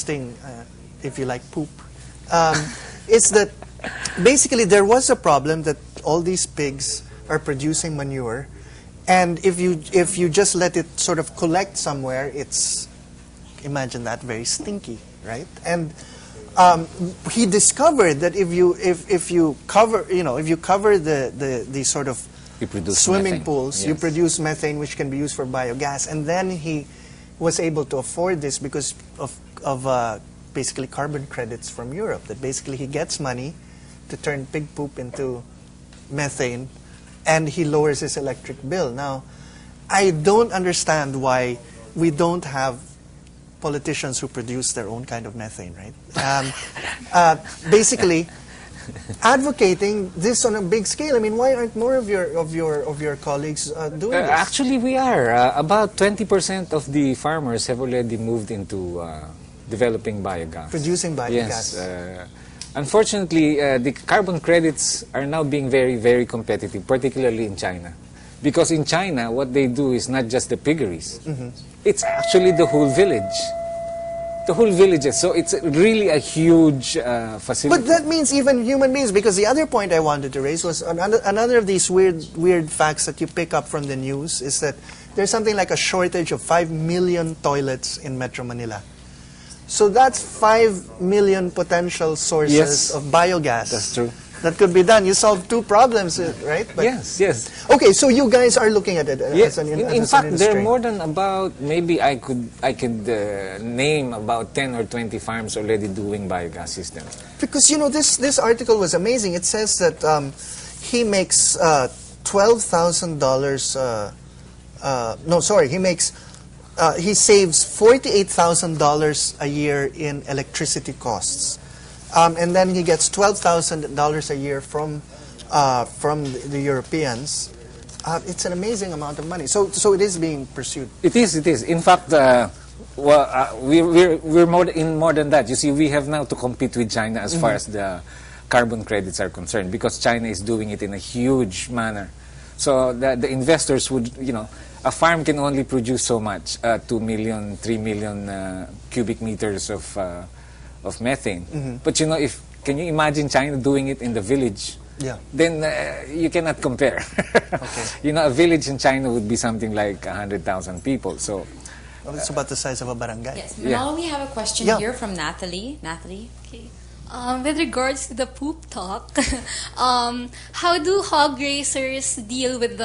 interesting, if you like poop, is that basically there was a problem that all these pigs are producing manure, and if you just let it sort of collect somewhere, it's, imagine that, very stinky, right? And he discovered that if you cover the sort of swimming methane. pools, Yes. you produce methane, which can be used for biogas. And then he was able to afford this because of basically carbon credits from Europe. That basically he gets money to turn pig poop into methane, and he lowers his electric bill. Now, I don't understand why we don't have politicians who produce their own kind of methane, right? Basically, advocating this on a big scale. I mean, why aren't more of your colleagues doing this? Actually, we are. About 20% of the farmers have already moved into developing biogas. Producing biogas. Yes. Unfortunately, the carbon credits are now being very, very competitive, particularly in China. Because in China, what they do is not just the piggeries. It's actually the whole village. The whole villages. So it's really a huge facility. But that means even human beings, because the other point I wanted to raise was another of these weird facts that you pick up from the news is that there's something like a shortage of 5 million toilets in Metro Manila. So that's 5 million potential sources Yes. of biogas. That's true. That could be done. You solve two problems, right? But, Yes. okay, so you guys are looking at it Yes. as an In as fact, an there are industry. more than about, maybe I could name about 10 or 20 farms already doing biogas systems. Because, you know, this article was amazing. It says that he makes $12,000. No, sorry, he saves $48,000 a year in electricity costs, and then he gets $12,000 a year from the Europeans. It's an amazing amount of money. So it is being pursued. It is. In fact, we're more than that. You see, we have now to compete with China as far as the carbon credits are concerned, because China is doing it in a huge manner. So the investors would, a farm can only produce so much, 2 million, 3 million cubic meters of methane. But can you imagine China doing it in the village? Yeah. Then you cannot compare. Okay. A village in China would be something like 100,000 people. So It's about the size of a barangay. Yes. Yeah. Now we have a question here from Natalie. Natalie? Okay. With regards to the poop talk, how do hog raisers deal with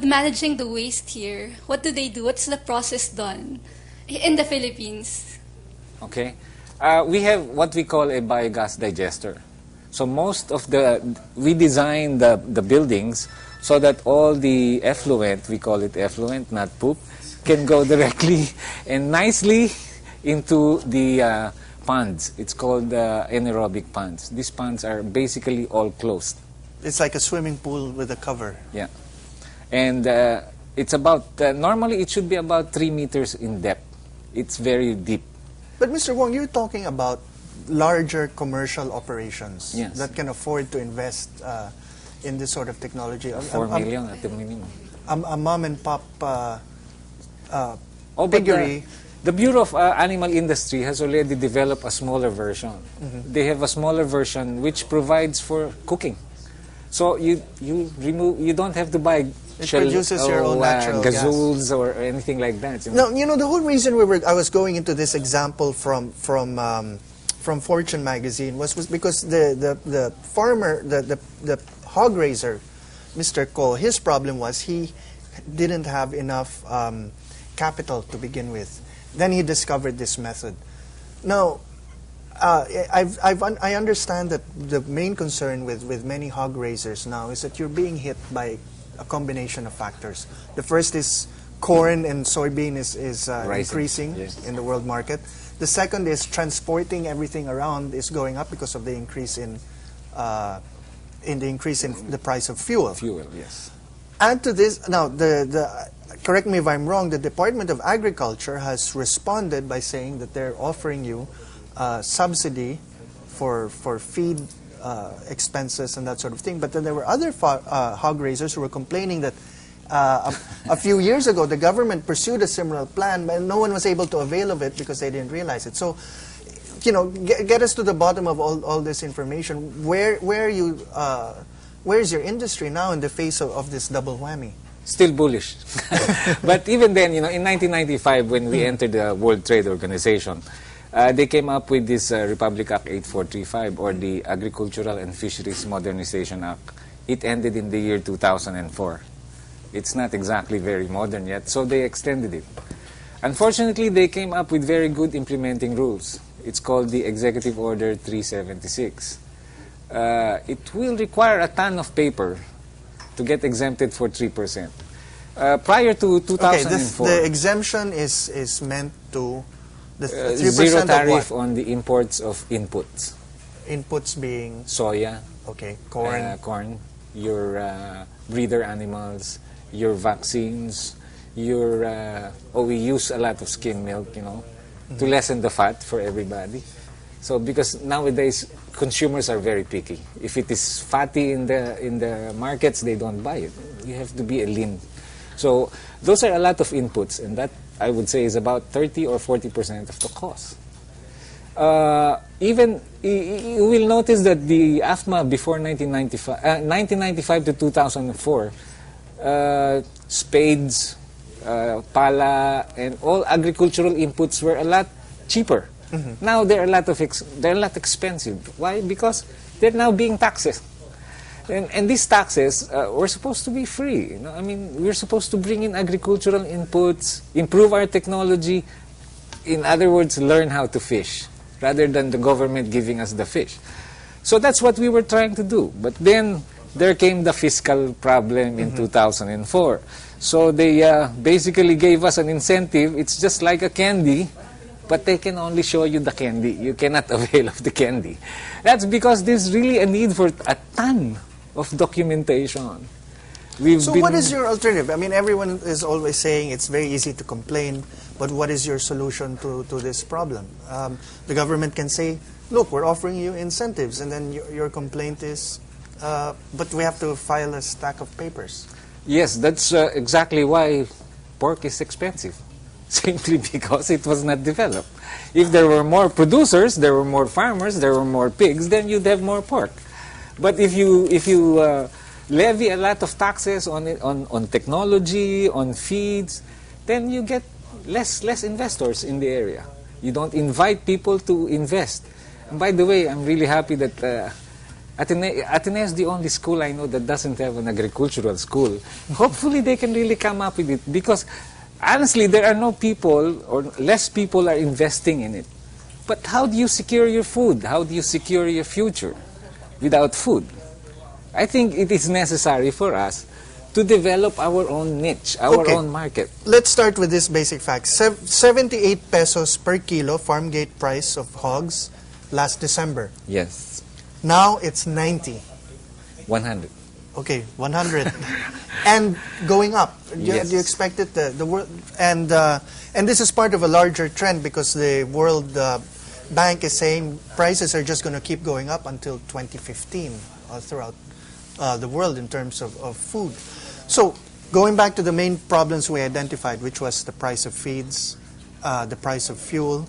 managing the waste here? What do they do? What's the process done in the Philippines? Okay. We have what we call a biogas digester. So we design the buildings so that all the effluent, we call it effluent, not poop, can go directly and nicely into the ponds. It's called anaerobic ponds. These ponds are basically all closed. It's like a swimming pool with a cover. Yeah. And it's about, normally it should be about 3 meters in depth. It's very deep. But Mr. Wong, you're talking about larger commercial operations that can afford to invest in this sort of technology. 4 million at the minimum. A mom and pop But piggery. the Bureau of Animal Industry has already developed a smaller version. They have a smaller version which provides for cooking. So you don't have to buy produces your own natural gas. gazoles or anything like that. No, the whole reason I was going into this example from Fortune magazine was because the farmer, the hog raiser, Mr. Ko, his problem was he didn't have enough capital to begin with. Then he discovered this method. Now, I understand that the main concern with many hog raisers now is that you're being hit by a combination of factors. The first is corn and soybean is increasing in the world market. The second is transporting everything around is going up because of the increase in the price of fuel. Fuel, yes. Add to this, now, correct me if I'm wrong, the Department of Agriculture has responded by saying that they're offering you subsidy for feed expenses and that sort of thing. But then there were other hog raisers who were complaining that a few years ago, the government pursued a similar plan, but no one was able to avail of it because they didn't realize it. So, you know, get us to the bottom of all this information. Where's your industry now in the face of this double whammy? Still bullish. But even then, you know, in 1995, when we entered the World Trade Organization, they came up with this Republic Act 8435, or the Agricultural and Fisheries Modernization Act. It ended in the year 2004. It's not exactly very modern yet, so they extended it. Unfortunately, they came up with very good implementing rules. It's called the Executive Order 376. It will require a ton of paper to get exempted for 3%. Prior to 2004, the exemption is meant to the 3% zero tariff of what? on the imports of inputs. Inputs being Soya, corn, your breeder animals, your vaccines, your we use a lot of skim milk, you know, to lessen the fat for everybody. So because nowadays consumers are very picky. If it is fatty in the markets, they don't buy it. You have to be a lean. So those are a lot of inputs, and that I would say is about 30 or 40% of the cost. Even you will notice that the AFMA before 1995 to 2004, spades, pala, and all agricultural inputs were a lot cheaper. Now they're a lot expensive. Why? Because they're now being taxed. And these taxes were supposed to be free. You know? I mean, we're supposed to bring in agricultural inputs, improve our technology. In other words, learn how to fish, rather than the government giving us the fish. So that's what we were trying to do. But then there came the fiscal problem in 2004. So they basically gave us an incentive. It's just like a candy, but they can only show you the candy. You cannot avail of the candy. That's because there's really a need for a ton of documentation. So what is your alternative? I mean, everyone is always saying it's very easy to complain, but what is your solution to this problem? The government can say, look, we're offering you incentives, and then your complaint is, but we have to file a stack of papers. Yes, that's exactly why pork is expensive. Simply because it was not developed. If there were more producers, there were more farmers, there were more pigs, then you'd have more pork. But if you levy a lot of taxes on technology, on feeds, then you get less investors in the area. You don't invite people to invest. And by the way, I'm really happy that Ateneo is the only school I know that doesn't have an agricultural school. Hopefully they can really come up with it, because honestly, there are no people, or less people are investing in it. But how do you secure your food? How do you secure your future without food? I think it is necessary for us to develop our own niche, our own market. Let's start with this basic fact. 78 pesos per kilo farm gate price of hogs last December. Yes. Now it's 90. 100. Okay, 100. And going up. Yes. Do you expect it? The world, and this is part of a larger trend, because the World Bank is saying prices are just going to keep going up until 2015 throughout the world in terms of food. So going back to the main problems we identified, which was the price of feeds, the price of fuel.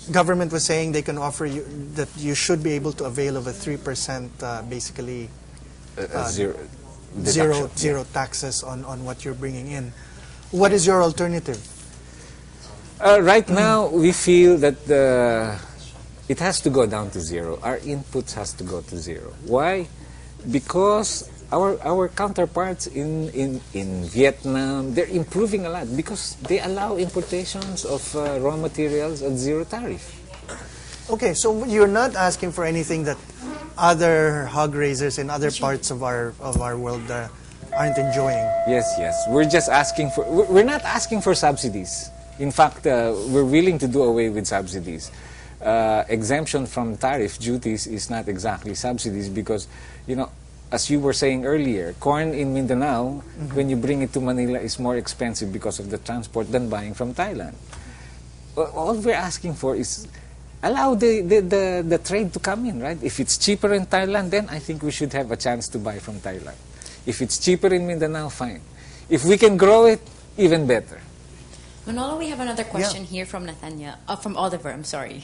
Government was saying they can offer you that you should be able to avail of a 3% basically zero taxes on what you're bringing in. What is your alternative? Right now, we feel that it has to go down to zero. Our inputs has to go to zero. Why? Because our counterparts in Vietnam, they're improving a lot, because they allow importations of raw materials at zero tariff. Okay, so you're not asking for anything that other hog raisers in other parts of our world aren't enjoying. Yes. We're just asking for. We're not asking for subsidies. In fact, we're willing to do away with subsidies. Exemption from tariff duties is not exactly subsidies, because, you know, as you were saying earlier, corn in Mindanao, when you bring it to Manila, is more expensive because of the transport than buying from Thailand. All we're asking for is allow the trade to come in, right? If it's cheaper in Thailand, then I think we should have a chance to buy from Thailand. If it's cheaper in Mindanao, fine. If we can grow it, even better. Manolo, we have another question here from Nathania, from Oliver, I'm sorry.